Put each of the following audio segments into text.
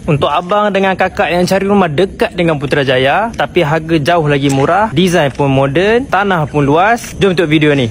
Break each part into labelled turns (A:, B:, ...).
A: Untuk abang dengan kakak yang cari rumah dekat dengan Putrajaya tapi harga jauh lagi murah, design pun moden, tanah pun luas, jom tengok video ni.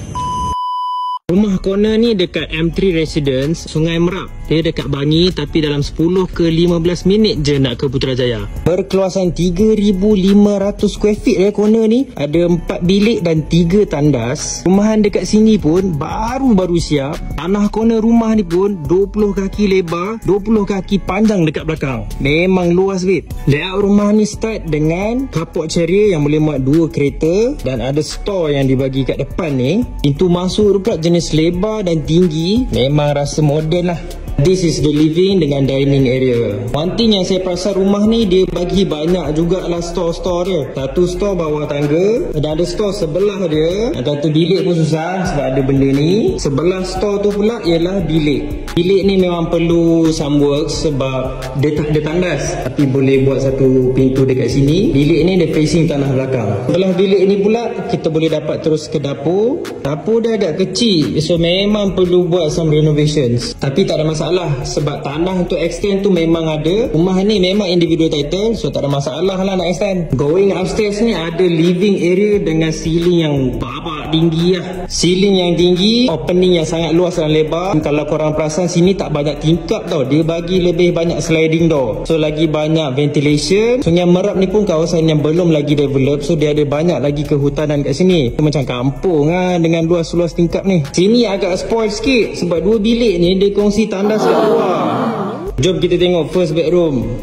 A: Rumah corner ni dekat M3 Residence, Sungai Merak. Dia dekat Bangi tapi dalam 10 ke 15 minit je nak ke Putrajaya. Berkeluasan 3,500 square feet corner ni. Ada 4 bilik dan 3 tandas. Rumahan dekat sini pun baru-baru siap. Tanah corner rumah ni pun 20 kaki lebar, 20 kaki panjang dekat belakang. Memang luas weh. Layout rumah ni start dengan carport Ceria yang boleh muat 2 kereta. Dan ada store yang dibagi kat depan ni. Pintu masuk pula jenis lebar dan tinggi. Memang rasa moden lah. This is the living dengan dining area. One thing yang saya perasan rumah ni, dia bagi banyak jugalah store-store dia. Satu store bawah tangga, dan ada store sebelah dia. Satu bilik pun susah sebab ada benda ni. Sebelah store tu pula ialah bilik. Bilik ni memang perlu some work sebab dia tak ada tandas, tapi boleh buat satu pintu dekat sini. Bilik ni dia facing tanah belakang. Sebelah bilik ni pula kita boleh dapat terus ke dapur. Dapur dia agak kecil, so memang perlu buat some renovations. Tapi tak ada masalah sebab tanah untuk extend tu memang ada. Rumah ni memang individual title, so tak ada masalah lah nak extend. Going upstairs ni ada living area dengan ceiling yang babak tinggi lah. Ceiling yang tinggi, opening yang sangat luas dan lebar. Kalau korang perasan sini tak banyak tingkap tau, dia bagi lebih banyak sliding door, so lagi banyak ventilation. Sungai Merak ni pun kawasan yang belum lagi develop, so dia ada banyak lagi kehutanan kat sini. Macam kampung lah dengan luas-luas tingkap ni. Sini agak spoil sikit sebab 2 bilik ni dia kongsi tandas kat luar. Jom kita tengok first bedroom,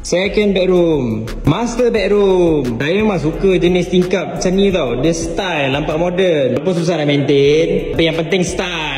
A: second bedroom, master bedroom. Saya memang suka jenis tingkap macam ni tau. Dia style, nampak modern. Walaupun susah nak maintain, tapi yang penting style.